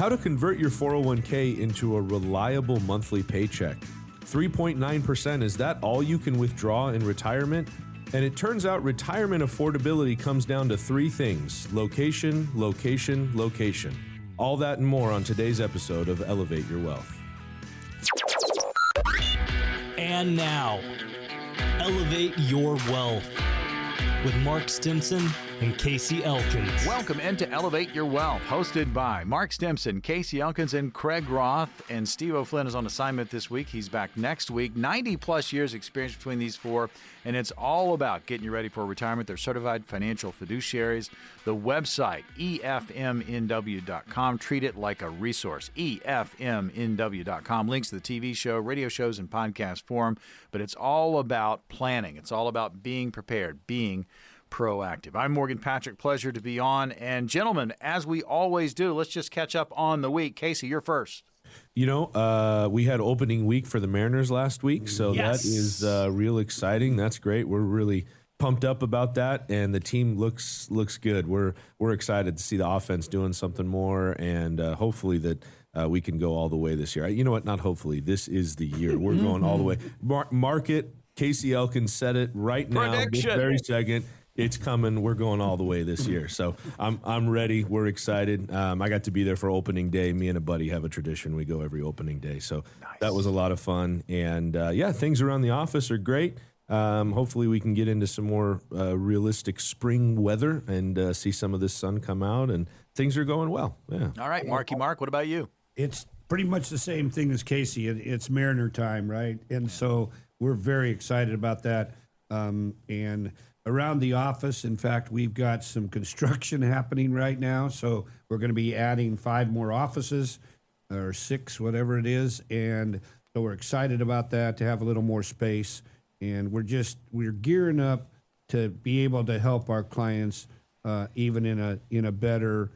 How to convert your 401k into a reliable monthly paycheck. 3.9%, is that all you can withdraw in retirement? And it turns out retirement affordability comes down to three things: location, location, location. All that and more on today's episode of Elevate Your Wealth. And now, Elevate Your Wealth with Mark Stimpson and Casey Elkins. Welcome into Elevate Your Wealth, hosted by Mark Stimpson, Casey Elkins, and Craig Roth. And Steve O'Flynn is on assignment this week. He's back next week. 90-plus years experience between these four, and it's all about getting you ready for retirement. They're certified financial fiduciaries. The website, efmnw.com. Treat it like a resource, efmnw.com. Links to the TV show, radio shows, and podcast form. But it's all about planning. It's all about being prepared, being proactive. I'm Morgan Patrick. Pleasure to be on. And gentlemen, as we always do, let's just catch up on the week. Casey, you're first. You know, we had opening week for the Mariners last week, so Yes. that is real exciting. That's great. We're really pumped up about that, and the team looks good. We're excited to see the offense doing something more, and hopefully that we can go all the way this year. You know what? Not hopefully. This is the year. We're going all the way. Mark it. Casey Elkins said it right now. This very second. It's coming. We're going all the way this year. So I'm ready. We're excited. I got to be there for opening day. Me and a buddy have a tradition. We go every opening day. So That was a lot of fun. And things around the office are great. Hopefully we can get into some more realistic spring weather and see some of this sun come out. And things are going well. Yeah. All right, Marky Mark, what about you? It's pretty much the same thing as Casey. It's Mariner time, right? And so we're very excited about that. And around the office, in fact, we've got some construction happening right now. So we're going to be adding 5 more offices or 6, whatever it is. And so we're excited about that, to have a little more space. And we're gearing up to be able to help our clients even in a better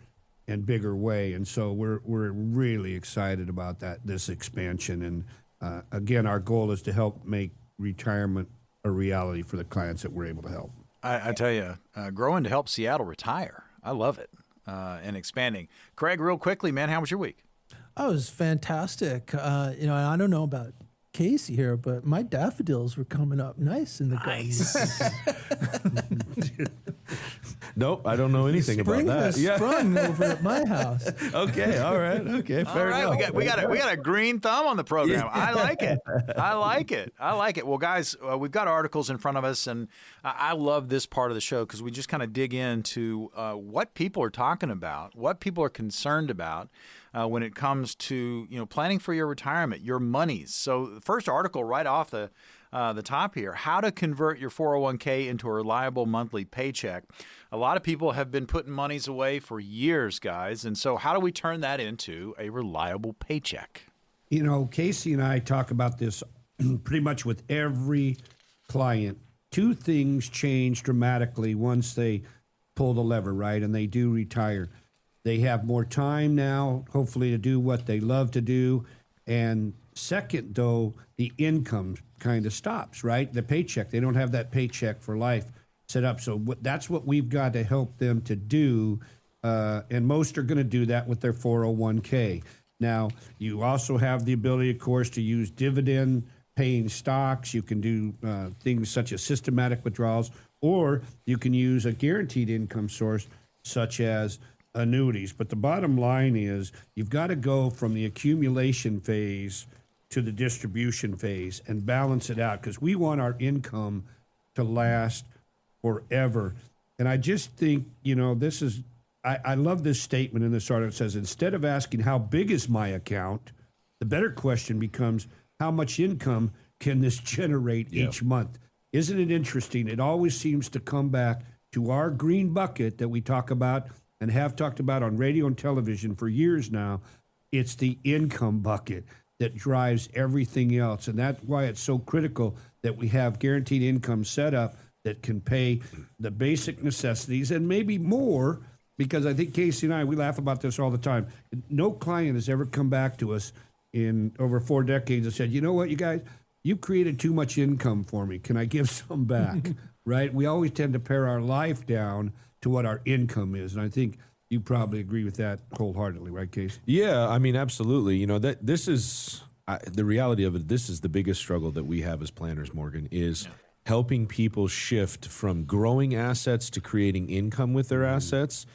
and bigger way. And so we're really excited about this expansion. And again, our goal is to help make retirement a reality for the clients that we're able to help. I tell you, growing to help Seattle retire. I love it. And expanding. Craig, real quickly, man, how was your week? Oh, it was fantastic. And I don't know about Casey here, but my daffodils were coming up nice in the garden. Nope, I don't know anything about that. Sprung over at my house. Okay, all right. Okay, fair enough. We got a green thumb on the program. I like it. Well, guys, we've got articles in front of us, and I love this part of the show because we just kind of dig into what people are talking about, what people are concerned about when it comes to planning for your retirement, your monies. So the first article right off the top here: how to convert your 401k into a reliable monthly paycheck. A lot of people have been putting monies away for years, guys. And so how do we turn that into a reliable paycheck? Casey and I talk about this pretty much with every client. 2 things change dramatically once they pull the lever, right? And they do retire. They have more time now, hopefully, to do what they love to do. And second, though, the income kind of stops, right? The paycheck, they don't have that paycheck for life set up. So that's what we've got to help them to do. And most are going to do that with their 401k. Now, you also have the ability, of course, to use dividend-paying stocks. You can do things such as systematic withdrawals, or you can use a guaranteed income source such as annuities. But the bottom line is you've got to go from the accumulation phase to the distribution phase and balance it out, because we want our income to last forever. And I just think, this is, I love this statement in this article. It says, instead of asking how big is my account, the better question becomes, how much income can this generate each month? Isn't it interesting? It always seems to come back to our green bucket that we talk about and have talked about on radio and television for years now. It's the income bucket that drives everything else. And that's why it's so critical that we have guaranteed income set up that can pay the basic necessities and maybe more, because I think Casey and I, we laugh about this all the time. No client has ever come back to us in over 4 decades and said, you know what, you guys, you created too much income for me. Can I give some back? Right? We always tend to pare our life down to what our income is. And I think You probably agree with that wholeheartedly, right, Casey? Yeah, I mean, absolutely. You know, that this is the reality of it. This is the biggest struggle that we have as planners, Morgan, is helping people shift from growing assets to creating income with their assets.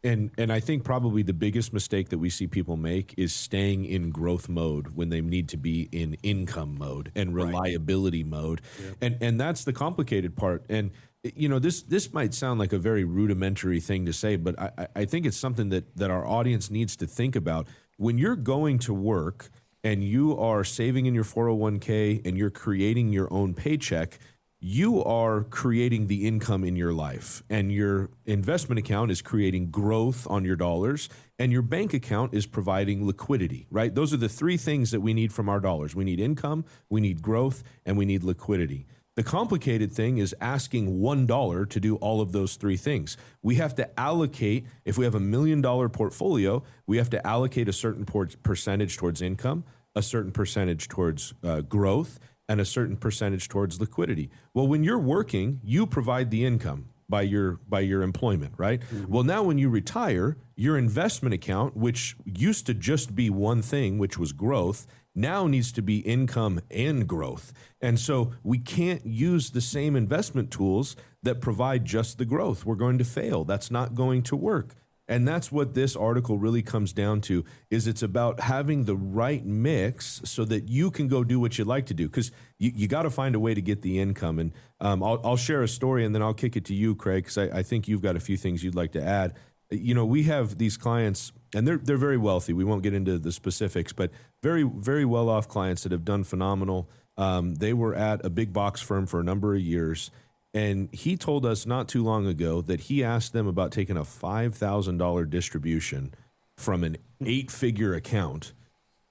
And I think probably the biggest mistake that we see people make is staying in growth mode when they need to be in income mode and reliability mode. And that's the complicated part. And you know, this might sound like a very rudimentary thing to say, but I think it's something that our audience needs to think about. When you're going to work and you are saving in your 401k and you're creating your own paycheck, you are creating the income in your life, and your investment account is creating growth on your dollars, and your bank account is providing liquidity, right? Those are the three things that we need from our dollars. We need income, we need growth, and we need liquidity. The complicated thing is asking $1 to do all of those three things. We have to allocate, if we have $1 million portfolio, we have to allocate a certain percentage towards income, a certain percentage towards growth, and a certain percentage towards liquidity. Well, when you're working, you provide the income by your employment, right? Mm-hmm. Well, now when you retire, your investment account, which used to just be one thing, which was growth, now needs to be income and growth. And so we can't use the same investment tools that provide just the growth. We're going to fail. That's not going to work. And that's what this article really comes down to, is it's about having the right mix so that you can go do what you like to do, because you got to find a way to get the income. And I'll share a story and then I'll kick it to you, Craig, because I think you've got a few things you'd like to add. You know, we have these clients, and they're very wealthy. We won't get into the specifics, but very, very well-off clients that have done phenomenal. They were at a big box firm for a number of years. And he told us not too long ago that he asked them about taking a $5,000 distribution from an 8-figure account.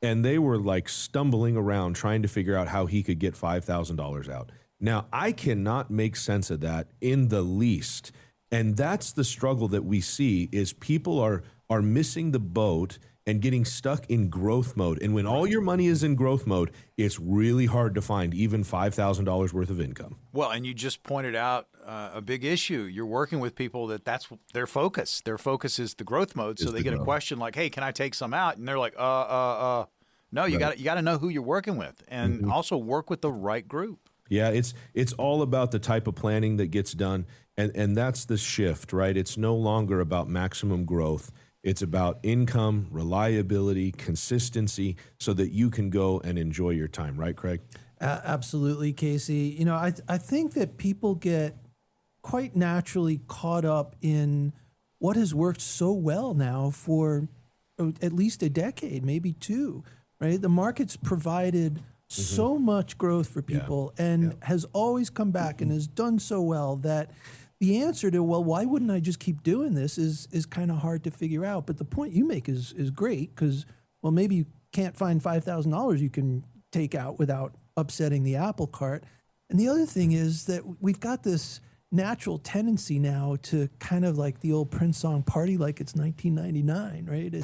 And they were like stumbling around trying to figure out how he could get $5,000 out. Now, I cannot make sense of that in the least. And that's the struggle that we see, is people are missing the boat and getting stuck in growth mode. And when all your money is in growth mode, it's really hard to find even $5,000 worth of income. Well, and you just pointed out a big issue. You're working with people that's their focus. Their focus is the growth mode. So they get a question like, "Hey, can I take some out?" And they're like, No, you got to know who you're working with, and also work with the right group. Yeah, it's all about the type of planning that gets done, and that's the shift, right? It's no longer about maximum growth. It's about income, reliability, consistency, so that you can go and enjoy your time. Right, Craig? Absolutely, Casey. You know, I think that people get quite naturally caught up in what has worked so well now for at least a decade, maybe two, right? The market's provided so much growth for people and has always come back and has done so well that the answer to, well, why wouldn't I just keep doing this is kind of hard to figure out. But the point you make is great, because, well, maybe you can't find $5,000 you can take out without upsetting the apple cart. And the other thing is that we've got this natural tendency now to kind of like the old Prince song, party like it's 1999, right?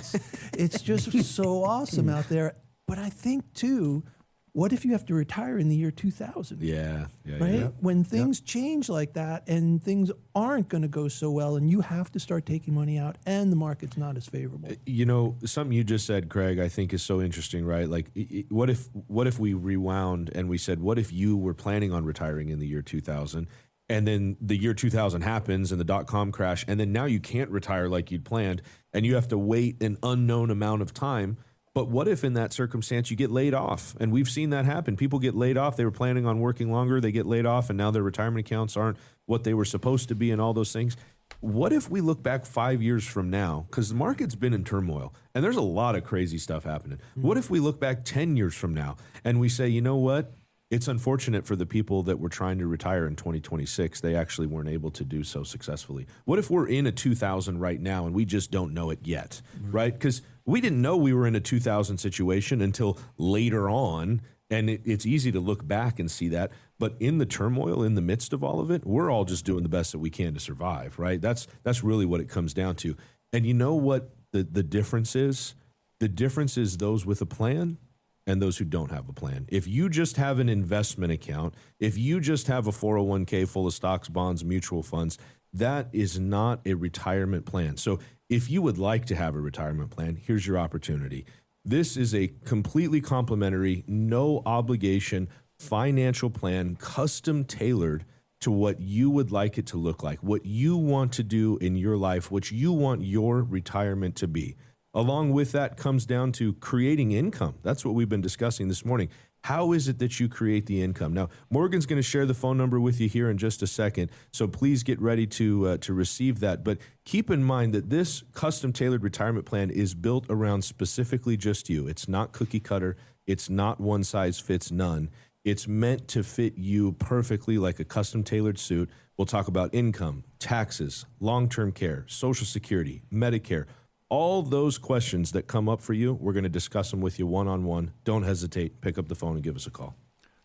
It's just so awesome out there. But I think, too, what if you have to retire in the year 2000? Yeah. Right? Yeah. When things change like that and things aren't going to go so well and you have to start taking money out and the market's not as favorable. You know, something you just said, Craig, I think is so interesting, right? Like, what if we rewound and we said, what if you were planning on retiring in the year 2000, and then the year 2000 happens and the dot-com crash, and then now you can't retire like you'd planned and you have to wait an unknown amount of time. But what if in that circumstance you get laid off? And we've seen that happen. People get laid off. They were planning on working longer. They get laid off, and now their retirement accounts aren't what they were supposed to be and all those things. What if we look back 5 years from now? Because the market's been in turmoil, and there's a lot of crazy stuff happening. What if we look back 10 years from now and we say, you know what? It's unfortunate for the people that were trying to retire in 2026. They actually weren't able to do so successfully. What if we're in a 2000 right now and we just don't know it yet, right? Because we didn't know we were in a 2000 situation until later on, and it's easy to look back and see that. But in the turmoil, in the midst of all of it, we're all just doing the best that we can to survive, right? That's really what it comes down to. And you know what the difference is? The difference is those with a plan and those who don't have a plan. If you just have an investment account, if you just have a 401k full of stocks, bonds, mutual funds, that is not a retirement plan. So if you would like to have a retirement plan, here's your opportunity. This is a completely complimentary, no obligation financial plan, custom tailored to what you would like it to look like, what you want to do in your life, what you want your retirement to be. Along with that comes down to creating income. That's what we've been discussing this morning. How is it that you create the income? Now, Morgan's going to share the phone number with you here in just a second, so please get ready to receive that. But keep in mind that this custom-tailored retirement plan is built around specifically just you. It's not cookie cutter. It's not one size fits none. It's meant to fit you perfectly like a custom-tailored suit. We'll talk about income, taxes, long-term care, Social Security, Medicare. All those questions that come up for you, we're going to discuss them with you one-on-one. Don't hesitate. Pick up the phone and give us a call.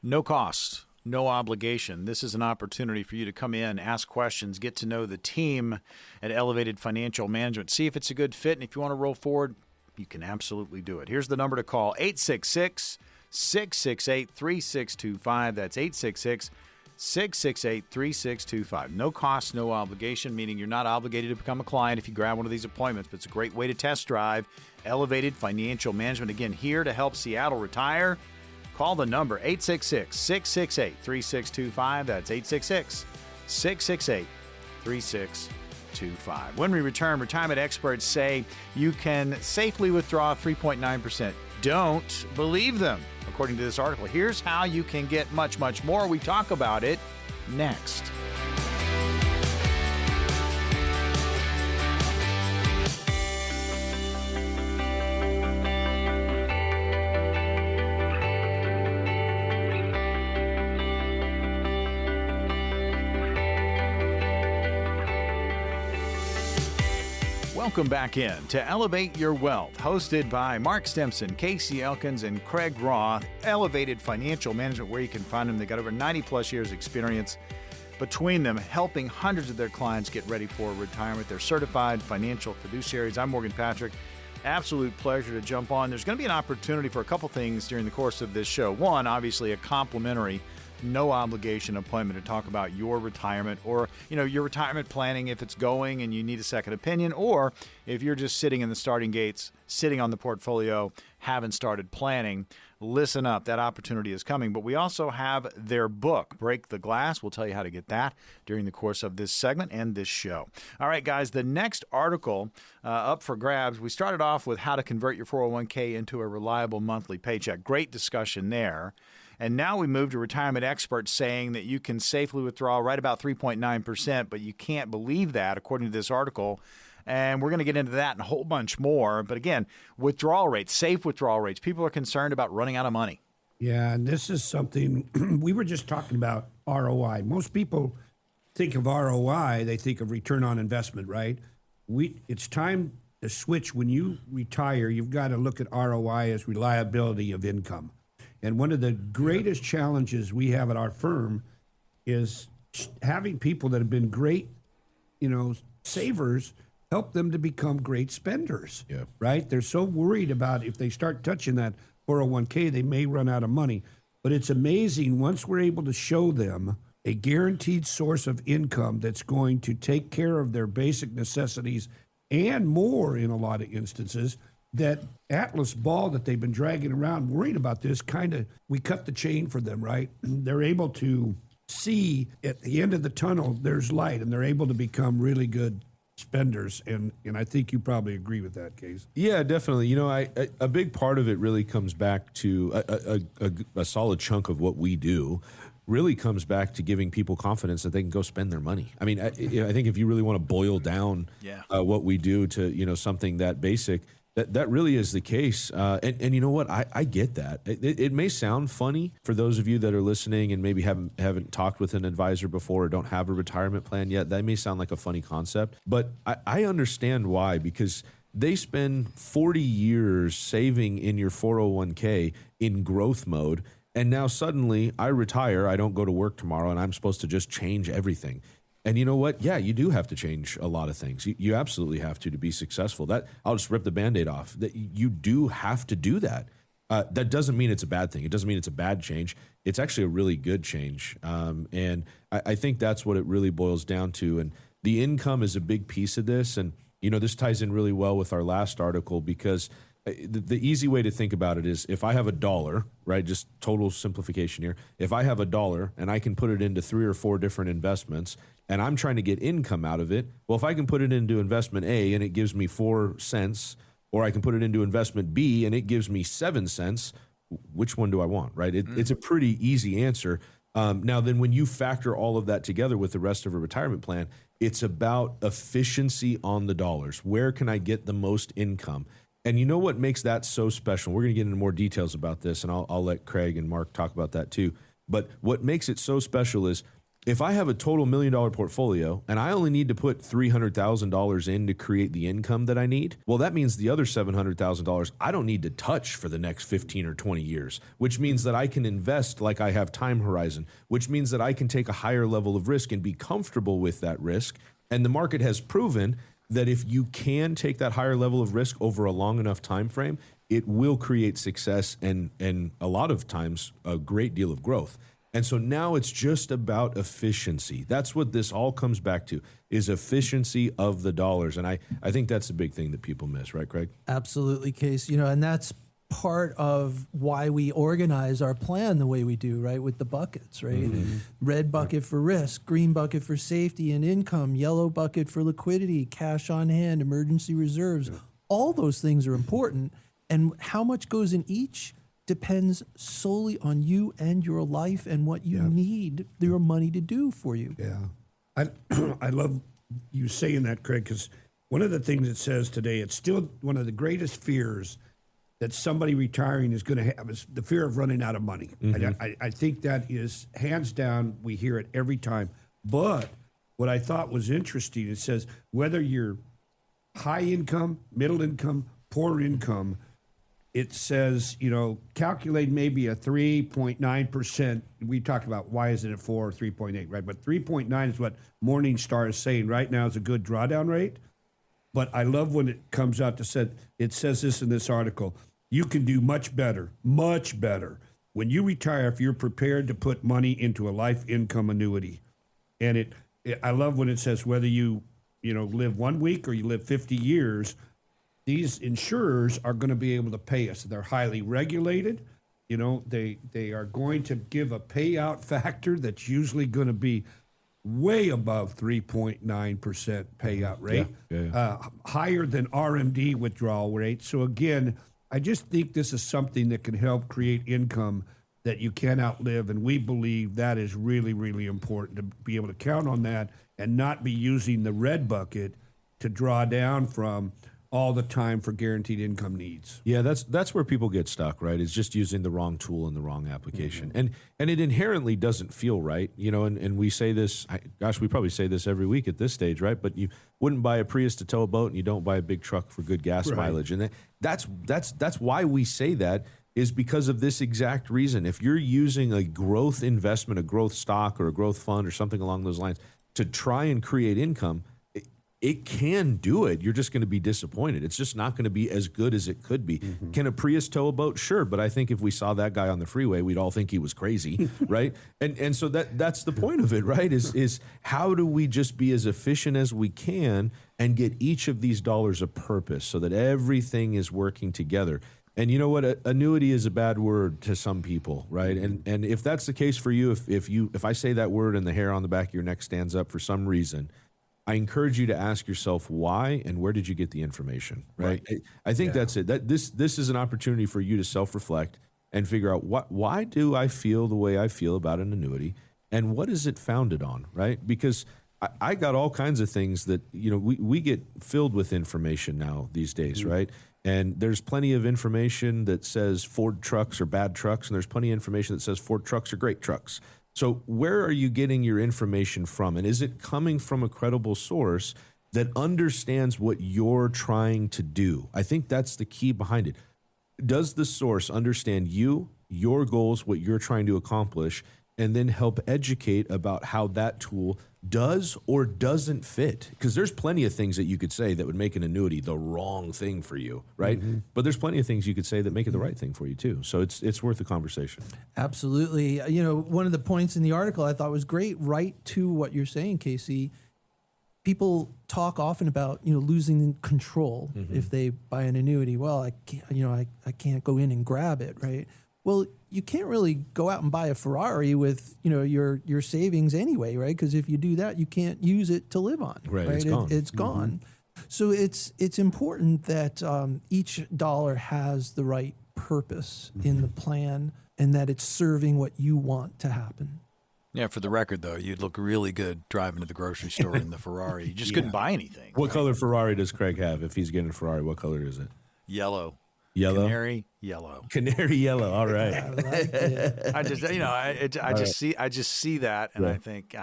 No cost, no obligation. This is an opportunity for you to come in, ask questions, get to know the team at Elevated Financial Management, see if it's a good fit, and if you want to roll forward, you can absolutely do it. Here's the number to call, 866-668-3625. That's 866-668-3625. No cost, no obligation, meaning you're not obligated to become a client if you grab one of these appointments, but it's a great way to test drive Elevated Financial Management. Again, here to help Seattle retire. Call the number 866-668-3625. That's 866-668-3625. When we return, retirement experts say you can safely withdraw 3.9%. Don't believe them. According to this article, here's how you can get much, much more. We talk about it next. Welcome back in to Elevate Your Wealth, hosted by Mark Stimpson, Casey Elkins, and Craig Roth. Elevated Financial Management, where you can find them. They got over 90-plus years experience between them, helping hundreds of their clients get ready for retirement. They're certified financial fiduciaries. I'm Morgan Patrick. Absolute pleasure to jump on. There's going to be an opportunity for a couple things during the course of this show. One, obviously, a complimentary no obligation appointment to talk about your retirement or, your retirement planning if it's going and you need a second opinion, or if you're just sitting in the starting gates, sitting on the portfolio, haven't started planning. Listen up. That opportunity is coming. But we also have their book, Break the Glass. We'll tell you how to get that during the course of this segment and this show. All right, guys, the next article up for grabs, we started off with how to convert your 401k into a reliable monthly paycheck. Great discussion there. And now we move to retirement experts saying that you can safely withdraw right about 3.9%, but you can't believe that, according to this article. And we're going to get into that and a whole bunch more. But again, withdrawal rates, safe withdrawal rates. People are concerned about running out of money. Yeah, and this is something we were just talking about, ROI. Most people think of ROI, they think of return on investment, right? It's time to switch. When you retire, you've got to look at ROI as reliability of income. And one of the greatest challenges we have at our firm is having people that have been great, savers, help them to become great spenders, right? They're so worried about if they start touching that 401k, they may run out of money. But it's amazing once we're able to show them a guaranteed source of income that's going to take care of their basic necessities and more in a lot of instances, that Atlas ball that they've been dragging around worrying about this, we cut the chain for them, right? They're able to see at the end of the tunnel, there's light, and they're able to become really good spenders. And I think you probably agree with that, Case. Yeah, definitely. A big part of it really comes back to a solid chunk of what we do really comes back to giving people confidence that they can go spend their money. I mean, I think if you really want to boil down what we do to, something that basic, that really is the case. And you know what? I get that. It may sound funny for those of you that are listening and maybe haven't talked with an advisor before or don't have a retirement plan yet. That may sound like a funny concept, but I understand why, because they spend 40 years saving in your 401k in growth mode. And now suddenly I retire, I don't go to work tomorrow, and I'm supposed to just change everything. And you know what? Yeah, you do have to change a lot of things. You absolutely have to be successful. That I'll just rip the Band-Aid off. That you do have to do that. That doesn't mean it's a bad thing. It doesn't mean it's a bad change. It's actually a really good change. And I think that's what it really boils down to. And the income is a big piece of this. And This ties in really well with our last article because the easy way to think about it is if I have $1, right, just total simplification here. If I have $1 and I can put it into 3 or 4 different investments and I'm trying to get income out of it, well, if I can put it into investment A and it gives me 4 cents, or I can put it into investment B and it gives me 7 cents, which one do I want, right? It's a pretty easy answer. Now, then when you factor all of that together with the rest of a retirement plan, it's about efficiency on the dollars. Where can I get the most income? And you know what makes that so special? We're going to get into more details about this, and I'll let Craig and Mark talk about that too. But what makes it so special is if I have a total $1 million portfolio and I only need to put $300,000 in to create the income that I need, well, that means the other $700,000 I don't need to touch for the next 15 or 20 years, which means that I can invest like I have time horizon, which means that I can take a higher level of risk and be comfortable with that risk. And the market has proven that if you can take that higher level of risk over a long enough time frame, it will create success and a lot of times a great deal of growth. And so now it's just about efficiency. That's what this all comes back to, is efficiency of the dollars. And I think that's the big thing that people miss, right, Craig? Absolutely, Case. And that's part of why we organize our plan the way we do, right, with the buckets, right? Mm-hmm. Red bucket for risk, green bucket for safety and income, yellow bucket for liquidity, cash on hand, emergency reserves. Yeah. All those things are important. And how much goes in each depends solely on you and your life and what you need your money to do for you. Yeah. I love you saying that, Craig, because one of the things it says today, it's still one of the greatest fears that somebody retiring is going to have is the fear of running out of money. Mm-hmm. I think that is hands down, we hear it every time. But what I thought was interesting, it says whether you're high income, middle income, poor income, it says, calculate maybe a 3.9%. We talked about why is it at 4 or 3.8, right? But 3.9 is what Morningstar is saying right now is a good drawdown rate. But I love when it comes out it says this in this article, you can do much better. When you retire, if you're prepared to put money into a life income annuity. And I love when it says whether you live 1 week or you live 50 years, these insurers are going to be able to pay us. They're highly regulated. They are going to give a payout factor that's usually going to be way above 3.9% payout rate, higher than RMD withdrawal rate. So again, I just think this is something that can help create income that you can't outlive, and we believe that is really, really important to be able to count on that and not be using the red bucket to draw down from all the time for guaranteed income needs. Yeah, that's where people get stuck, right? It's just using the wrong tool in the wrong application. Mm-hmm. And it inherently doesn't feel right, and we say this, we probably say this every week at this stage, right? But you wouldn't buy a Prius to tow a boat and you don't buy a big truck for good gas mileage. And that's why we say that is because of this exact reason. If you're using a growth investment, a growth stock or a growth fund or something along those lines to try and create income, it can do it. You're just going to be disappointed. It's just not going to be as good as it could be. Mm-hmm. Can a Prius tow a boat? Sure. But I think if we saw that guy on the freeway, we'd all think he was crazy, right? And so that's the point of it, right? Is how do we just be as efficient as we can and get each of these dollars a purpose so that everything is working together? And you know what? Annuity is a bad word to some people, right? And if that's the case for you, if I say that word and the hair on the back of your neck stands up for some reason, I encourage you to ask yourself why and where did you get the information, right? I think that's it. This is an opportunity for you to self-reflect and figure out why do I feel the way I feel about an annuity and what is it founded on, right? Because I got all kinds of things that, we get filled with information now these days, mm-hmm. right? And there's plenty of information that says Ford trucks are bad trucks, and there's plenty of information that says Ford trucks are great trucks. So where are you getting your information from? And is it coming from a credible source that understands what you're trying to do? I think that's the key behind it. Does the source understand you, your goals, what you're trying to accomplish, and then help educate about how that tool does or doesn't fit? Because there's plenty of things that you could say that would make an annuity the wrong thing for you, right? Mm-hmm. But there's plenty of things you could say that make it the right thing for you too. So it's worth a conversation. Absolutely. One of the points in the article I thought was great, right to what you're saying, Casey. people talk often about, losing control if they buy an annuity. Well, I can't go in and grab it, right? Well, you can't really go out and buy a Ferrari with, your savings anyway, right? Because if you do that, you can't use it to live on, Right, right? it's gone. It's gone. So it's important that each dollar has the right purpose in the plan and that it's serving what you want to happen. Yeah, for the record, though, you'd look really good driving to the grocery store in the Ferrari. You just couldn't buy anything. What color Ferrari does Craig have? If he's getting a Ferrari, what color is it? Yellow. Yellow? Canary yellow. Canary yellow. All right. I like it. I just see that, and I think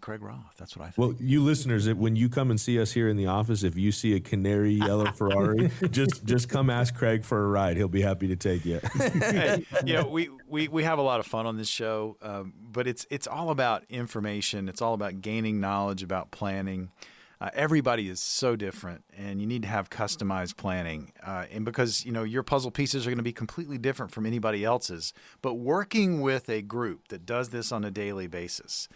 Craig Roth. That's what I think. Well, you listeners, when you come and see us here in the office, if you see a canary yellow Ferrari, just come ask Craig for a ride. He'll be happy to take you. Hey, we have a lot of fun on this show, but it's all about information. It's all about gaining knowledge about planning. Everybody is so different, and you need to have customized planning. And because, your puzzle pieces are going to be completely different from anybody else's, but working with a group that does this on a daily basis,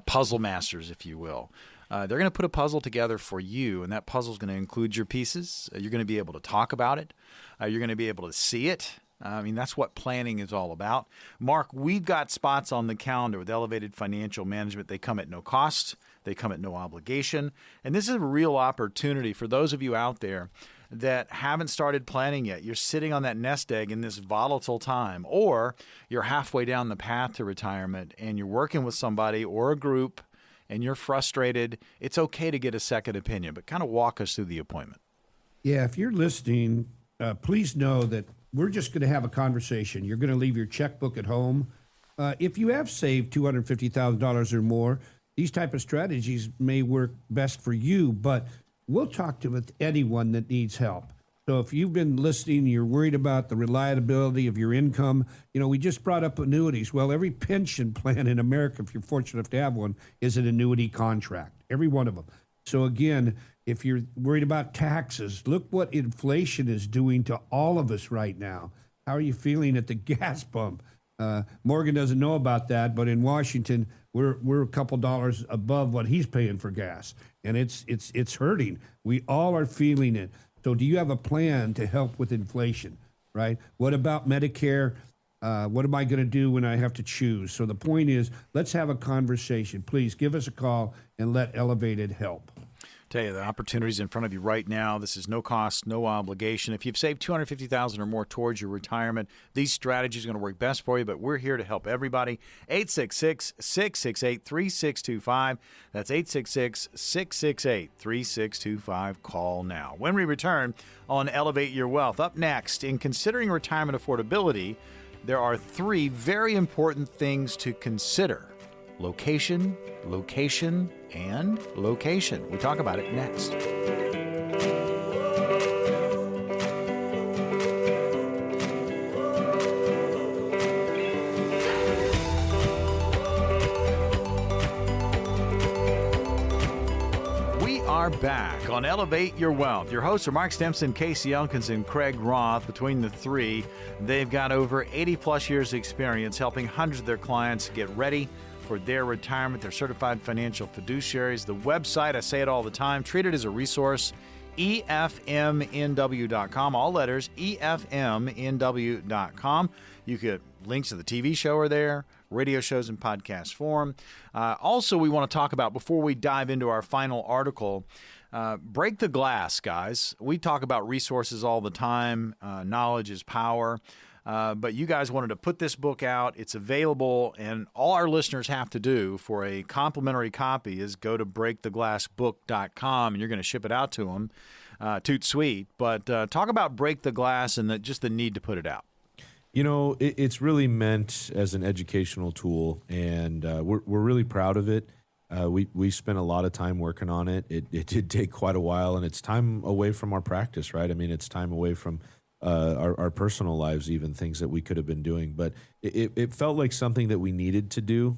puzzle masters, if you will, they're going to put a puzzle together for you, and that puzzle is going to include your pieces. You're going to be able to talk about it. You're going to be able to see it. That's what planning is all about. Mark, we've got spots on the calendar with Elevated Financial Management. They come at no cost. They come at no obligation. And this is a real opportunity for those of you out there that haven't started planning yet. You're sitting on that nest egg in this volatile time, or you're halfway down the path to retirement and you're working with somebody or a group and you're frustrated. It's okay to get a second opinion, but kind of walk us through the appointment. Yeah, if you're listening, please know that we're just going to have a conversation. You're going to leave your checkbook at home. If you have saved $250,000 or more, these type of strategies may work best for you, but we'll talk with anyone that needs help. So if you've been listening, you're worried about the reliability of your income. We just brought up annuities. Well, every pension plan in America, if you're fortunate enough to have one, is an annuity contract, every one of them. So again, if you're worried about taxes, look what inflation is doing to all of us right now. How are you feeling at the gas pump? Morgan doesn't know about that, but in Washington, we're a couple dollars above what he's paying for gas, and it's hurting. We all are feeling it. So do you have a plan to help with inflation, right? What about Medicare? What am I going to do when I have to choose? So the point is, let's have a conversation. Please give us a call and let Elevated help. Tell you, the opportunity's in front of you right now. This is no cost, no obligation. If you've saved $250,000 or more towards your retirement, these strategies are going to work best for you, but we're here to help everybody. 866-668-3625. That's 866-668-3625. Call now. When we return on Elevate Your Wealth, up next, in considering retirement affordability, there are 3 very important things to consider. Location, location, and location. We talk about it next. We are back on Elevate Your Wealth. Your hosts are Mark Stimpson, Casey Elkins, and Craig Roth. Between the 3, they've got over 80-plus years of experience helping hundreds of their clients get ready for their retirement. They're certified financial fiduciaries. The website, I say it all the time, treat it as a resource, efmnw.com, all letters, efmnw.com. You get links to the TV show are there, radio shows in podcast form. Also, we want to talk about, before we dive into our final article, break the glass, guys. We talk about resources all the time. Knowledge is power. But you guys wanted to put this book out. It's available, and all our listeners have to do for a complimentary copy is go to breaktheglassbook.com, and you're going to ship it out to them. Toot sweet. But talk about Break the Glass and just the need to put it out. It's really meant as an educational tool, and we're really proud of it. We spent a lot of time working on it. It did take quite a while, and it's time away from our practice, right? I mean, it's time away from our personal lives, even things that we could have been doing. But it felt like something that we needed to do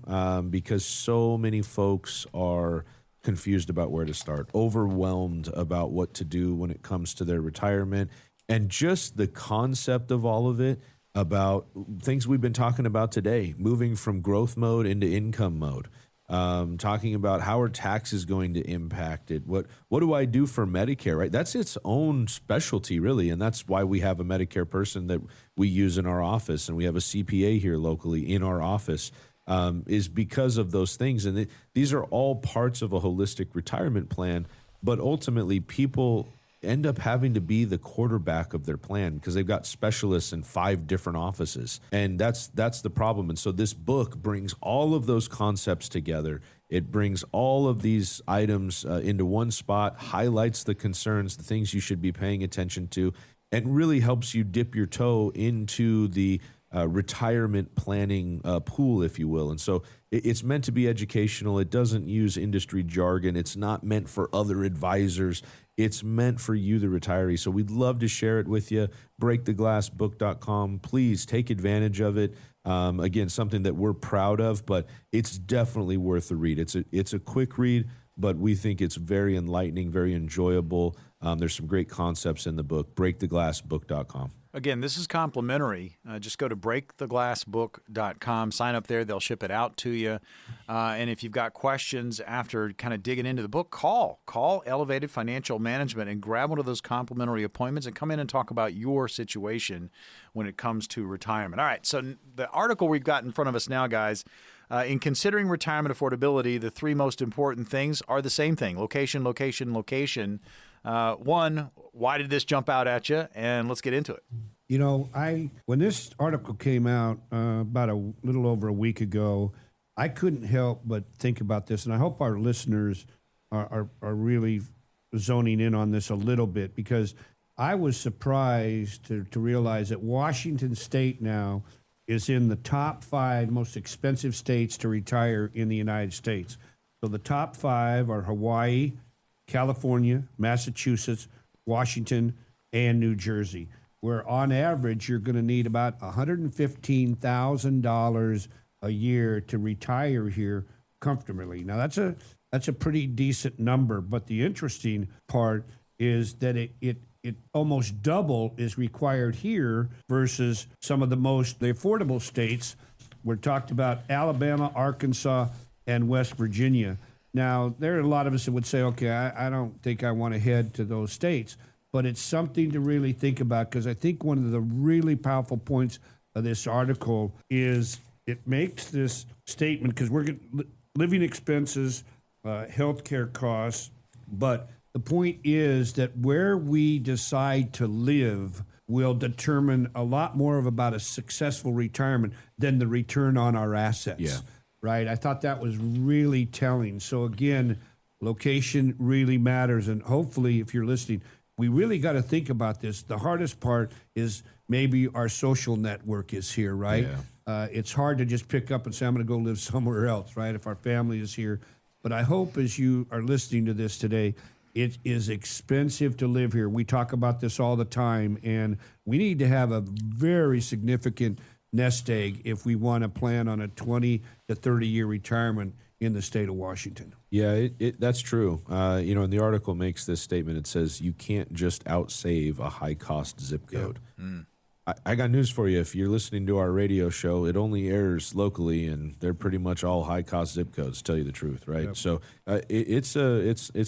because so many folks are confused about where to start, overwhelmed about what to do when it comes to their retirement, and just the concept of all of it, about things we've been talking about today, moving from growth mode into income mode. talking about how are taxes going to impact it. What do I do for Medicare, right? That's its own specialty, really, and that's why we have a Medicare person that we use in our office, and we have a CPA here locally in our office, is because of those things. And these are all parts of a holistic retirement plan, but ultimately people end up having to be the quarterback of their plan because they've got specialists in 5 different offices. And that's the problem. And so this book brings all of those concepts together. It brings all of these items into one spot, highlights the concerns, the things you should be paying attention to, and really helps you dip your toe into the retirement planning pool, if you will. And so it's meant to be educational. It doesn't use industry jargon. It's not meant for other advisors. It's meant for you, the retiree. So we'd love to share it with you. BreakTheGlassBook.com. Please take advantage of it. Again, something that we're proud of, but it's definitely worth the read. It's a quick read, but we think it's very enlightening, very enjoyable. There's some great concepts in the book. BreakTheGlassBook.com. Again, this is complimentary. Just go to breaktheglassbook.com, sign up there. They'll ship it out to you. And if you've got questions after kind of digging into the book, call Elevated Financial Management and grab one of those complimentary appointments and come in and talk about your situation when it comes to retirement. All right, so the article we've got in front of us now, guys, in considering retirement affordability, the 3 most important things are the same thing: location, location, location. One, why did this jump out at you? And let's get into it. You know, when this article came out about a little over a week ago, I couldn't help but think about this, and I hope our listeners are really zoning in on this a little bit, because I was surprised to realize that Washington State now is in the top 5 most expensive states to retire in the United States. So the top 5 are Hawaii, California, Massachusetts, Washington, and New Jersey, where on average you're going to need about $115,000 a year to retire here comfortably. Now that's a pretty decent number, but the interesting part is that it almost double is required here versus some of the affordable states. We're talked about Alabama, Arkansas, and West Virginia. Now, there are a lot of us that would say, okay, I don't think I want to head to those states, but it's something to really think about, because I think one of the really powerful points of this article is it makes this statement, because we're living expenses, healthcare costs, but the point is that where we decide to live will determine a lot more about a successful retirement than the return on our assets. Yeah. Right? I thought that was really telling. So again, location really matters. And hopefully, if you're listening, we really got to think about this. The hardest part is maybe our social network is here, right? Yeah. It's hard to just pick up and say, I'm going to go live somewhere else, right? If our family is here. But I hope as you are listening to this today, it is expensive to live here. We talk about this all the time, and we need to have a very significant nest egg if we want to plan on a 20 to 30-year retirement in the state of Washington. Yeah, that's true. And the article makes this statement. It says you can't just outsave a high-cost zip code. Yep. Mm. I got news for you. If you're listening to our radio show, it only airs locally, and they're pretty much all high-cost zip codes, to tell you the truth, right? Yep. So it's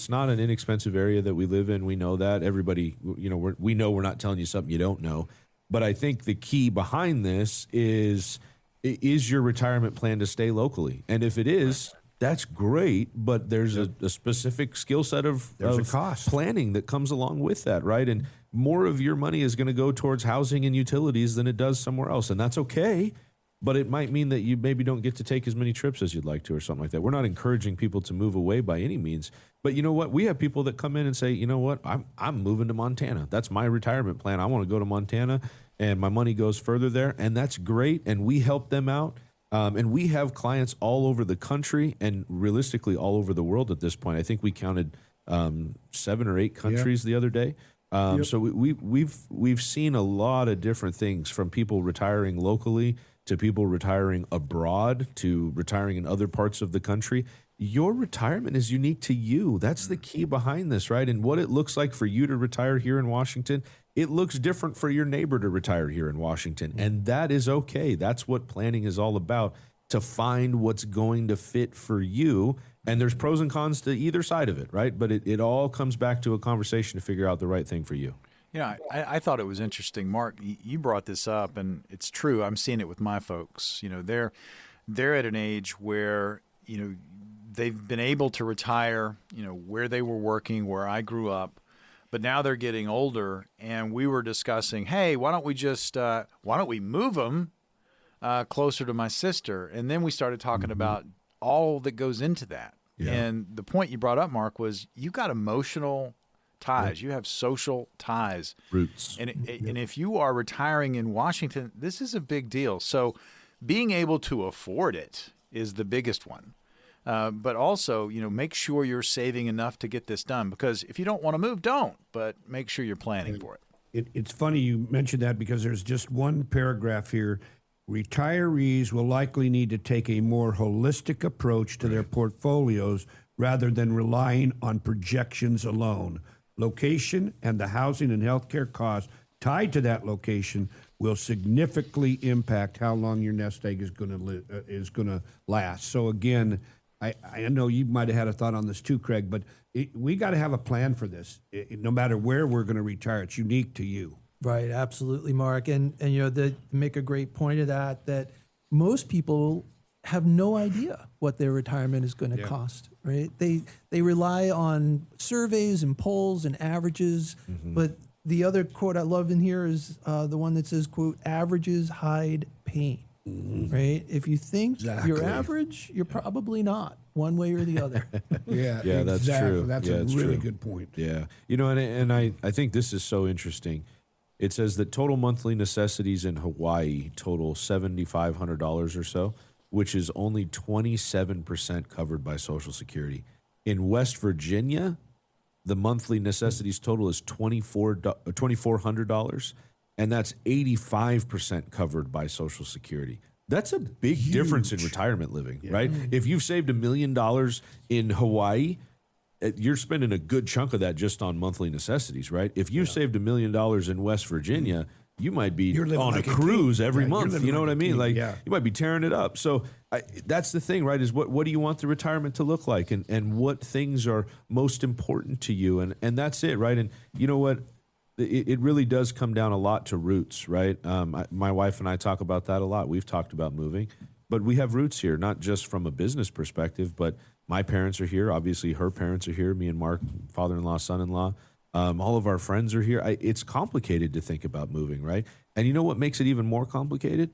not an inexpensive area that we live in. We know that. Everybody, we know we're not telling you something you don't know. But I think the key behind this is your retirement plan to stay locally? And if it is, that's great, but there's a specific skill set of a cost planning that comes along with that, right? And more of your money is going to go towards housing and utilities than it does somewhere else. And that's okay, but it might mean that you maybe don't get to take as many trips as you'd like to or something like that. We're not encouraging people to move away by any means. But you know what? We have people that come in and say, you know what? I'm moving to Montana. That's my retirement plan. I want to go to Montana, and my money goes further there. And that's great. And we help them out. And we have clients all over the country and realistically all over the world at this point. I think we counted 7 or 8 countries the other day. So we've seen a lot of different things, from people retiring locally to people retiring abroad to retiring in other parts of the country. Your retirement is unique to you. That's the key behind this, right? And what it looks like for you to retire here in Washington, it looks different for your neighbor to retire here in Washington. And that is okay. That's what planning is all about, to find what's going to fit for you. And there's pros and cons to either side of it, right? But it all comes back to a conversation to figure out the right thing for you. Yeah, I thought it was interesting, Mark. You brought this up, and it's true. I'm seeing it with my folks. They're at an age where they've been able to retire. Where they were working, where I grew up, but now they're getting older. And we were discussing, hey, why don't we move them closer to my sister? And then we started talking about all that goes into that. Yeah. And the point you brought up, Mark, was you got emotional ties. You have social ties. Roots. And if you are retiring in Washington, this is a big deal. So being able to afford it is the biggest one. But also, make sure you're saving enough to get this done, because if you don't want to move, don't. But make sure you're planning for it. It's funny you mentioned that, because there's just one paragraph here. Retirees will likely need to take a more holistic approach to their portfolios rather than relying on projections alone. Location and the housing and healthcare costs tied to that location will significantly impact how long your nest egg is going to last. So again, I know you might have had a thought on this too, Craig, but we got to have a plan for this. No matter where we're going to retire, it's unique to you. Right, absolutely, Mark. And they make a great point of that most people have no idea what their retirement is going to cost, right? They rely on surveys and polls and averages, but the other quote I love in here is the one that says, quote, averages hide pain, right? If you think you're average, you're probably not, one way or the other. Yeah, that's true. That's a really good point. Yeah. And I think this is so interesting. It says that total monthly necessities in Hawaii total $7,500 or so, which is only 27% covered by Social Security. In West Virginia, the monthly necessities total is $2,400, and that's 85% covered by Social Security. That's a big difference in retirement living, right? If you've saved $1 million in Hawaii, you're spending a good chunk of that just on monthly necessities, right? If you saved $1 million in West Virginia, you might be on a cruise every month. You know what I mean? You might be tearing it up. So that's the thing, right? Is what do you want the retirement to look like, and what things are most important to you, and that's it, right? And you know what? It really does come down a lot to roots, right? My wife and I talk about that a lot. We've talked about moving, but we have roots here, not just from a business perspective, but my parents are here. Obviously, her parents are here. Me and Mark, father-in-law, son-in-law. All of our friends are here. It's complicated to think about moving, right? And you know what makes it even more complicated?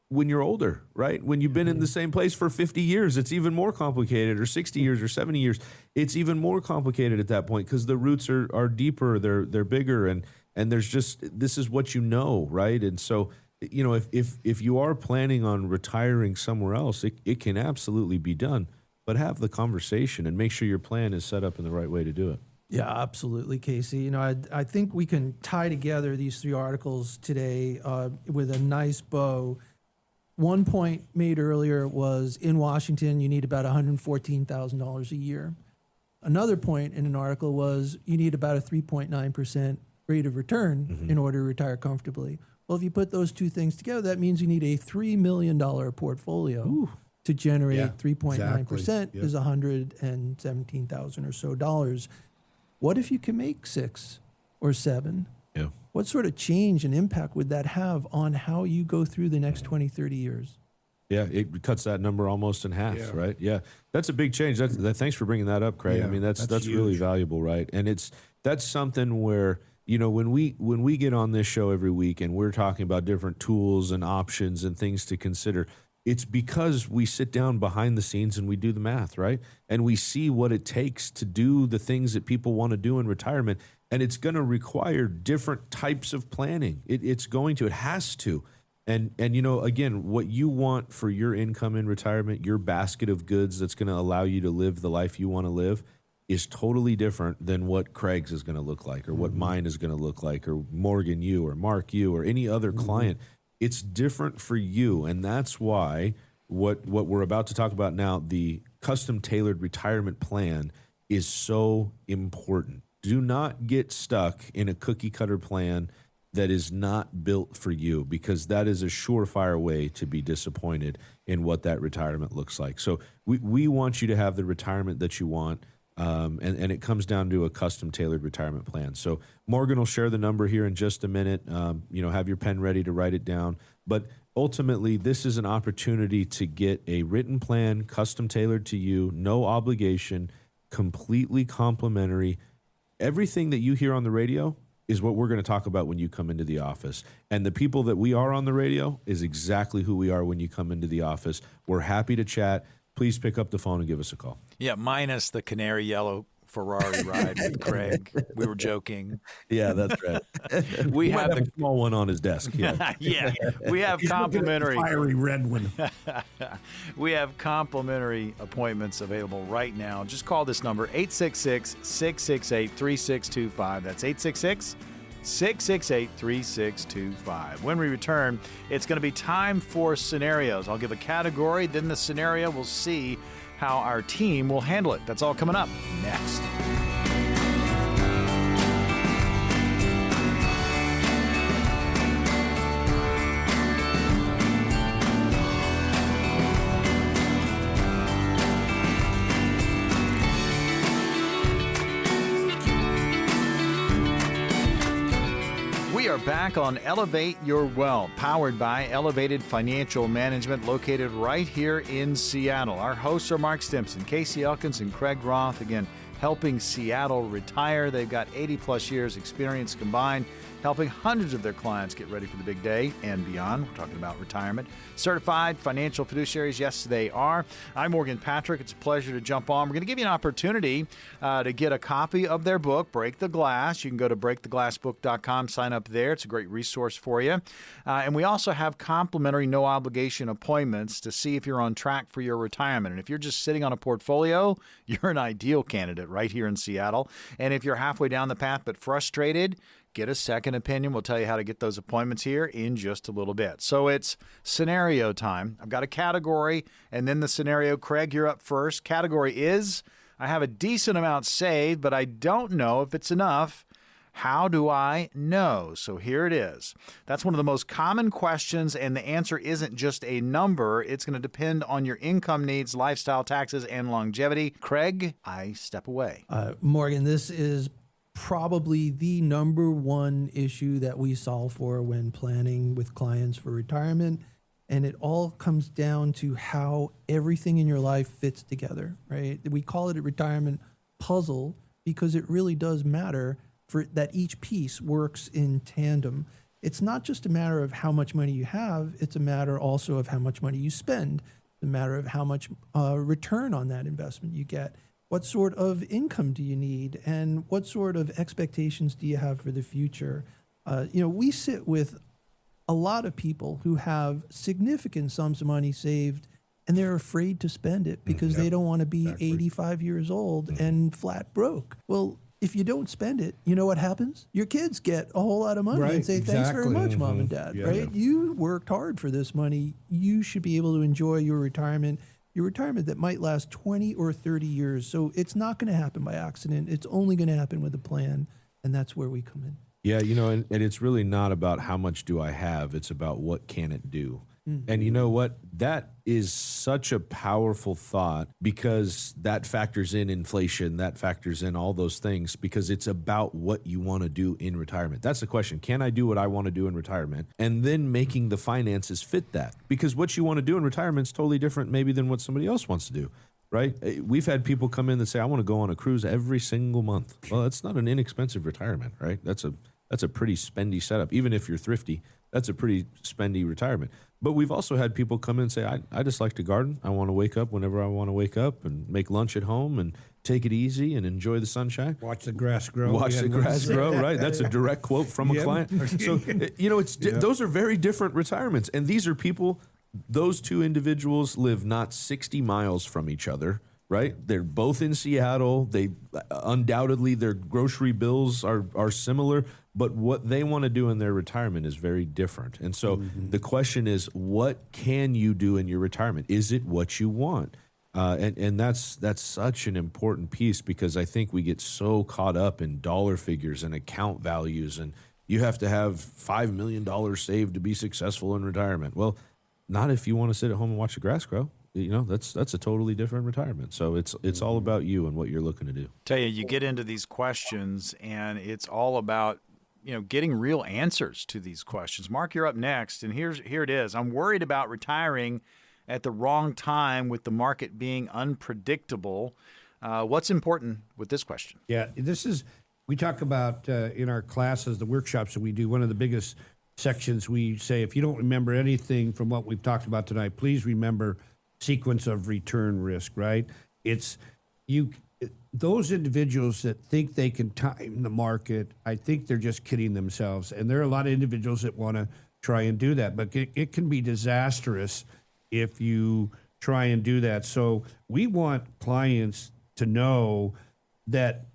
When you're older, right? When you've been in the same place for 50 years, it's even more complicated, or 60 years or 70 years. It's even more complicated at that point, because the roots are deeper, they're bigger, and there's just, this is what you know, right? And so, if you are planning on retiring somewhere else, it can absolutely be done. But have the conversation and make sure your plan is set up in the right way to do it. Yeah, absolutely, Casey. I think we can tie together these three articles today with a nice bow. One point made earlier was, in Washington, you need about $114,000 a year. Another point in an article was you need about a 3.9% rate of return in order to retire comfortably. Well, if you put those two things together, that means you need a $3 million portfolio. Ooh. To generate 3.9% is $117,000 or so dollars. What if you can make 6 or 7? Yeah. What sort of change and impact would that have on how you go through the next 20, 30 years? Yeah, it cuts that number almost in half, right? Yeah, that's a big change. Thanks for bringing that up, Craig. Yeah, I mean, that's really valuable, right? And that's something where, when we get on this show every week and we're talking about different tools and options and things to consider, it's because we sit down behind the scenes and we do the math, right? And we see what it takes to do the things that people want to do in retirement. And it's going to require different types of planning. It has to. And again, what you want for your income in retirement, your basket of goods that's going to allow you to live the life you want to live, is totally different than what Craig's is going to look like, or what mine is going to look like, or Morgan, you, or Mark, you, or any other client. It's different for you, and that's why what we're about to talk about now, the custom-tailored retirement plan, is so important. Do not get stuck in a cookie-cutter plan that is not built for you, because that is a surefire way to be disappointed in what that retirement looks like. So we want you to have the retirement that you want. And it comes down to a custom tailored retirement plan. So Morgan will share the number here in just a minute. Have your pen ready to write it down. But ultimately, this is an opportunity to get a written plan, custom tailored to you, no obligation, completely complimentary. Everything that you hear on the radio is what we're going to talk about when you come into the office. And the people that we are on the radio is exactly who we are when you come into the office. We're happy to chat. Please pick up the phone and give us a call. Yeah, minus the canary yellow Ferrari ride with Craig. We were joking. Yeah, that's right. We have have a small one on his desk. Yeah, yeah, we have complimentary fiery red one. we have complimentary appointments available right now. Just call this number 866-668-3625. That's 866-668-3625. When we return, it's going to be time for scenarios. I'll give a category, then the scenario. We'll see how our team will handle it. That's all coming up next. We are back on Elevate Your Wealth, powered by Elevated Financial Management, located right here in Seattle. Our hosts are Mark Stimpson, Casey Elkins, and Craig Roth, again, helping Seattle retire. They've got 80-plus years experience combined, helping hundreds of their clients get ready for the big day and beyond. We're talking about retirement. Certified financial fiduciaries, yes, they are. I'm Morgan Patrick. It's a pleasure to jump on. We're going to give you an opportunity to get a copy of their book, Break the Glass. You can go to breaktheglassbook.com, sign up there. It's a great resource for you. And we also have complimentary no-obligation appointments to see if you're on track for your retirement. And if you're just sitting on a portfolio, you're an ideal candidate right here in Seattle. And if you're halfway down the path but frustrated, get a second opinion. We'll tell you how to get those appointments here in just a little bit. So it's scenario time. I've got a category and then the scenario. Craig, you're up first. Category is, I have a decent amount saved, but I don't know if it's enough. How do I know? So here it is. That's one of the most common questions, and the answer isn't just a number. It's going to depend on your income needs, lifestyle, taxes, and longevity. Craig, I step away. Morgan, this is probably the number one issue that we solve for when planning with clients for retirement. And it all comes down to how everything in your life fits together, right? We call it a retirement puzzle because it really does matter for that each piece works in tandem. It's not just a matter of how much money you have, it's a matter also of how much money you spend, it's a matter of how much return on that investment you get. What sort of income do you need, and what sort of expectations do you have for the future? We sit with a lot of people who have significant sums of money saved, and they're afraid to spend it because they don't want to be 85 years old and flat broke. Well, if you don't spend it, you know what happens? Your kids get a whole lot of money and say, thanks very much, Mom and Dad, right? You worked hard for this money. You should be able to enjoy your retirement that might last 20 or 30 years. So it's not going to happen by accident. It's only going to happen with a plan, and that's where we come in. Yeah, and it's really not about how much do I have. It's about what can it do. And you know what? That is such a powerful thought because that factors in inflation, that factors in all those things because it's about what you want to do in retirement. That's the question. Can I do what I want to do in retirement? And then making the finances fit that because what you want to do in retirement is totally different maybe than what somebody else wants to do. Right? We've had people come in that say, I want to go on a cruise every single month. Well, that's not an inexpensive retirement, right? That's a pretty spendy setup. Even if you're thrifty, that's a pretty spendy retirement. But we've also had people come in and say, I just like to garden. I want to wake up whenever I want to wake up and make lunch at home and take it easy and enjoy the sunshine. Watch the grass grow. Watch the grass grow, right? That's a direct quote from a client. So, those are very different retirements. And these are people, those two individuals live not 60 miles from each other, right? They're both in Seattle. They undoubtedly, their grocery bills are similar, but what they want to do in their retirement is very different. And so the question is, what can you do in your retirement? Is it what you want? And that's such an important piece because I think we get so caught up in dollar figures and account values and you have to have $5 million saved to be successful in retirement. Well, not if you want to sit at home and watch the grass grow. That's a totally different retirement. So it's all about you and what you're looking to do. Tell you, you get into these questions, and it's all about getting real answers to these questions. Mark, you're up next, and here it is. I'm worried about retiring at the wrong time with the market being unpredictable. What's important with this question? Yeah, we talk about in our classes, the workshops that we do, one of the biggest sections we say, if you don't remember anything from what we've talked about tonight, please remember sequence of return risk, right? It's those individuals that think they can time the market, I think they're just kidding themselves. And there are a lot of individuals that want to try and do that, but it can be disastrous if you try and do that. So we want clients to know that,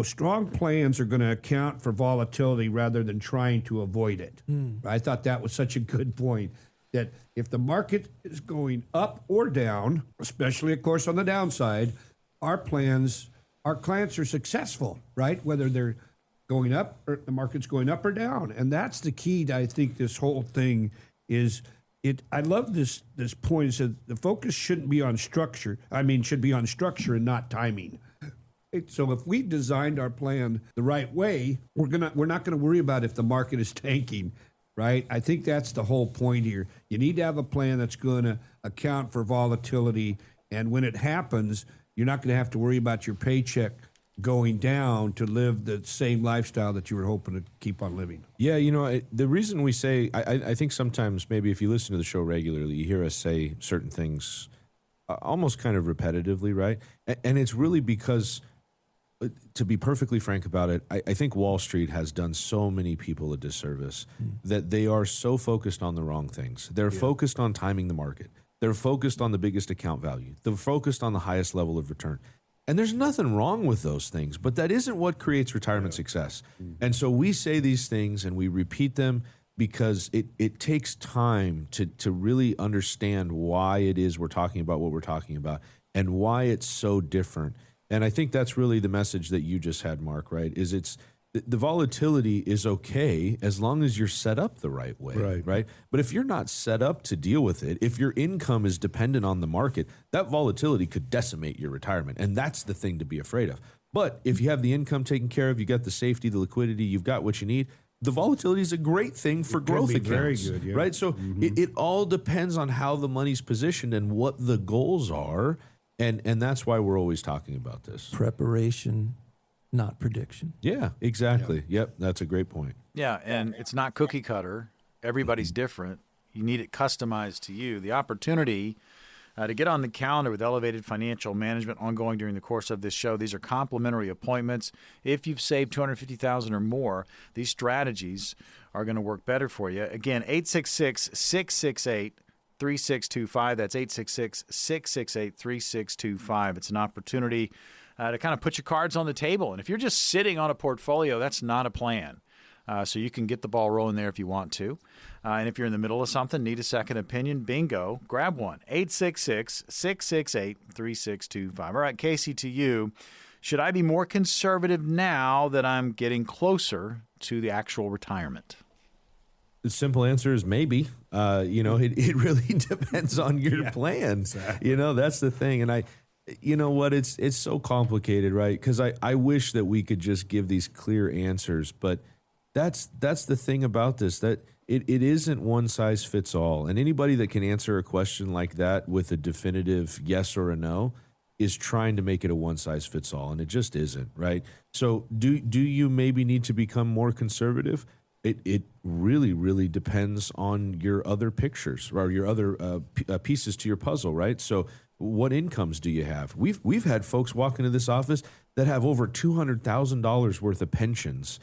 strong plans are going to account for volatility rather than trying to avoid it. I thought that was such a good point, that if the market is going up or down, especially, of course, on the downside, our clients are successful, right? Whether they're going up or the market's going up or down. And that's the key to, I think, this whole thing is I love this point. It says the focus shouldn't be on structure. Should be on structure and not timing. So if we designed our plan the right way, we're not gonna worry about if the market is tanking, right? I think that's the whole point here. You need to have a plan that's going to account for volatility, and when it happens, you're not going to have to worry about your paycheck going down to live the same lifestyle that you were hoping to keep on living. Yeah, the reason we say, I think sometimes maybe if you listen to the show regularly, you hear us say certain things almost kind of repetitively, right? And it's really because, to be perfectly frank about it, I think Wall Street has done so many people a disservice that they are so focused on the wrong things. They're focused on timing the market. They're focused on the biggest account value. They're focused on the highest level of return. And there's nothing wrong with those things, but that isn't what creates retirement success. And so we say these things and we repeat them because it takes time to really understand why it is we're talking about what we're talking about and why it's so different. And I think that's really the message that you just had, Mark, right? Is the volatility is okay as long as you're set up the right way, right? But if you're not set up to deal with it, if your income is dependent on the market, that volatility could decimate your retirement. And that's the thing to be afraid of. But if you have the income taken care of, you got the safety, the liquidity, you've got what you need, the volatility is a great thing for growth accounts, very good, yeah. right? So it all depends on how the money's positioned and what the goals are. And that's why we're always talking about this. Preparation, not prediction. Yeah, exactly. Yep, that's a great point. Yeah, and it's not cookie cutter. Everybody's different. You need it customized to you. The opportunity to get on the calendar with Elevated Financial Management ongoing during the course of this show. These are complimentary appointments. If you've saved $250,000 or more, these strategies are going to work better for you. Again, 866-668-3625. That's 866-668-3625. It's an opportunity to kind of put your cards on the table. And if you're just sitting on a portfolio, that's not a plan. So you can get the ball rolling there if you want to. And if you're in the middle of something, need a second opinion, bingo, grab one. 866-668-3625. All right, Casey, to you. Should I be more conservative now that I'm getting closer to the actual retirement? The simple answer is maybe. It really depends on your plan. Exactly. That's the thing. And it's so complicated, right? Because I wish that we could just give these clear answers, but that's the thing about this, that it isn't one size fits all. And anybody that can answer a question like that with a definitive yes or a no is trying to make it a one size fits all, and it just isn't, right? So do you maybe need to become more conservative? It really, really depends on your other pictures or your other pieces to your puzzle, right? So what incomes do you have? We've had folks walk into this office that have over $200,000 worth of pensions.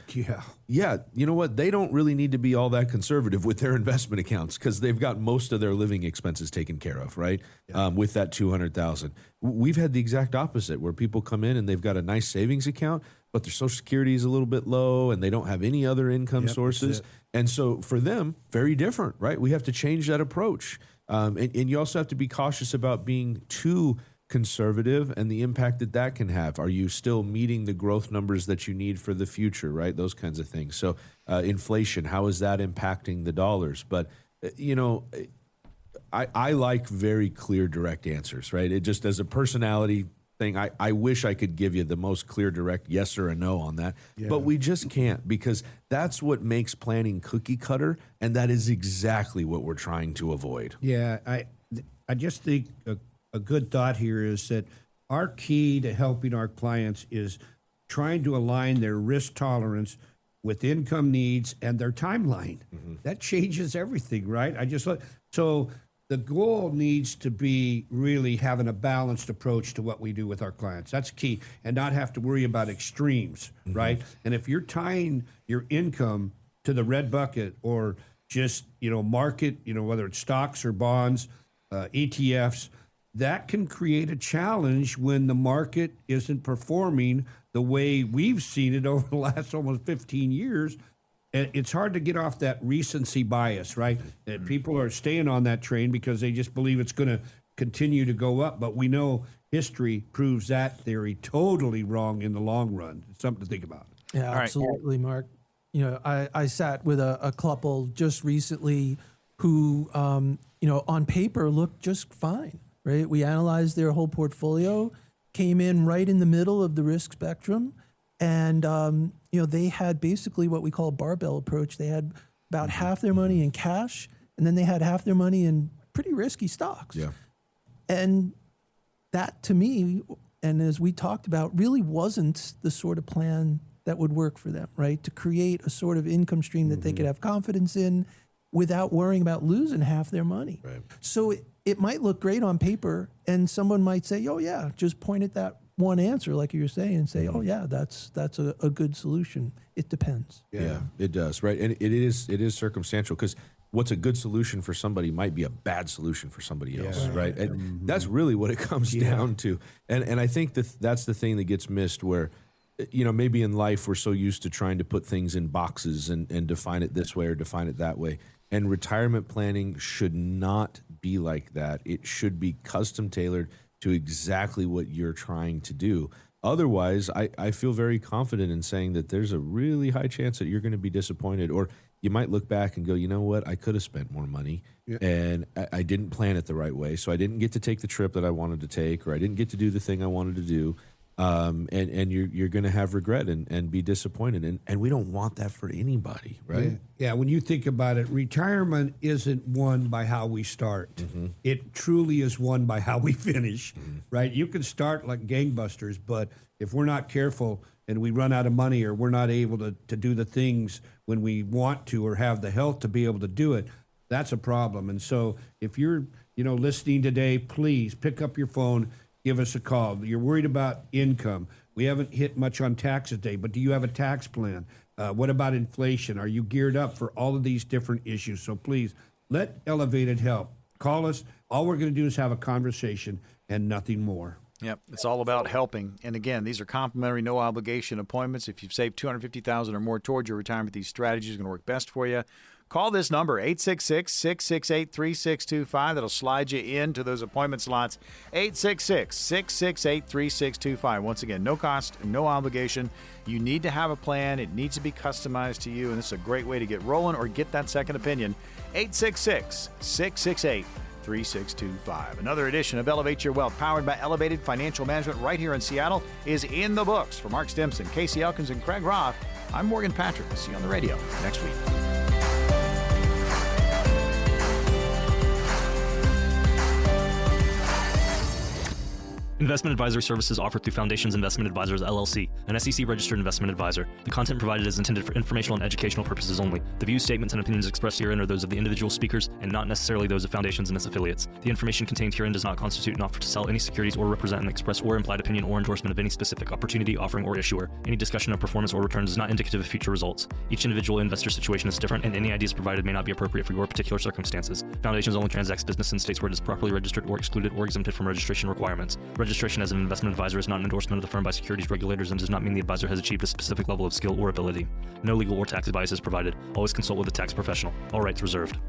Yeah. You know what? They don't really need to be all that conservative with their investment accounts because they've got most of their living expenses taken care of, right? With that $200,000. We've had the exact opposite where people come in and they've got a nice savings account, but their Social Security is a little bit low and they don't have any other income sources. And so for them, very different, right? We have to change that approach. And you also have to be cautious about being too conservative and the impact that that can have. Are you still meeting the growth numbers that you need for the future, right? Those kinds of things. So inflation, how is that impacting the dollars? But, I like very clear, direct answers, right? It just, as a personality thing, I wish I could give you the most clear, direct yes or a no on that. Yeah. But we just can't, because that's what makes planning cookie cutter, and that is exactly what we're trying to avoid. Yeah, I just think a good thought here is that our key to helping our clients is trying to align their risk tolerance with income needs and their timeline. That changes everything, right? So the goal needs to be really having a balanced approach to what we do with our clients. That's key, and not have to worry about extremes, right? And if you're tying your income to the red bucket, or just, market, whether it's stocks or bonds, ETFs, that can create a challenge when the market isn't performing the way we've seen it over the last almost 15 years. It's hard to get off that recency bias, right? That people are staying on that train because they just believe it's going to continue to go up. But we know history proves that theory totally wrong in the long run. It's something to think about. Yeah, absolutely, Mark. I sat with a couple just recently who, on paper looked just fine, right? We analyzed their whole portfolio, came in right in the middle of the risk spectrum. And, they had basically what we call a barbell approach. They had about half their money in cash, and then they had half their money in pretty risky stocks. Yeah. And that, to me, and as we talked about, really wasn't the sort of plan that would work for them, right? To create a sort of income stream that they could have confidence in without worrying about losing half their money. Right. So it might look great on paper, and someone might say, oh, yeah, just point at that one answer, like you were saying, and say, oh, yeah, that's a good solution. It depends. Yeah, it does, right? And it is circumstantial, because what's a good solution for somebody might be a bad solution for somebody else, right? And that's really what it comes down to. And I think that's the thing that gets missed, where, maybe in life we're so used to trying to put things in boxes and define it this way or define it that way. And retirement planning should not be like that. It should be custom tailored to exactly what you're trying to do. Otherwise, I feel very confident in saying that there's a really high chance that you're going to be disappointed, or you might look back and go, you know what, I could have spent more money, and I didn't plan it the right way. So I didn't get to take the trip that I wanted to take, or I didn't get to do the thing I wanted to do. And you're going to have regret and be disappointed. And we don't want that for anybody, right? Yeah, when you think about it, retirement isn't won by how we start. It truly is won by how we finish, right? You can start like gangbusters, but if we're not careful and we run out of money, or we're not able to do the things when we want to, or have the health to be able to do it, that's a problem. And so if you're, listening today, please pick up your phone, give us a call. You're worried about income. We haven't hit much on taxes today, but do you have a tax plan? What about inflation? Are you geared up for all of these different issues? So please, let Elevated help. Call us. All we're going to do is have a conversation and nothing more. Yep, it's all about helping. And again, these are complimentary, no obligation appointments. If you've saved $250,000 or more towards your retirement, these strategies are going to work best for you. Call this number, 866-668-3625. That'll slide you into those appointment slots, 866-668-3625. Once again, no cost, no obligation. You need to have a plan. It needs to be customized to you, and this is a great way to get rolling or get that second opinion, 866-668-3625. Another edition of Elevate Your Wealth, powered by Elevated Financial Management right here in Seattle, is in the books. For Mark Stimpson, Casey Elkins, and Craig Roth, I'm Morgan Patrick. We'll see you on the radio next week. Investment advisory services offered through Foundations Investment Advisors, LLC, an SEC-registered investment advisor. The content provided is intended for informational and educational purposes only. The views, statements, and opinions expressed herein are those of the individual speakers and not necessarily those of Foundations and its affiliates. The information contained herein does not constitute an offer to sell any securities or represent an express or implied opinion or endorsement of any specific opportunity, offering, or issuer. Any discussion of performance or returns is not indicative of future results. Each individual investor situation is different, and any ideas provided may not be appropriate for your particular circumstances. Foundations only transacts business in states where it is properly registered or excluded or exempted from registration requirements. Registration as an investment advisor is not an endorsement of the firm by securities regulators and does not mean the advisor has achieved a specific level of skill or ability. No legal or tax advice is provided. Always consult with a tax professional. All rights reserved.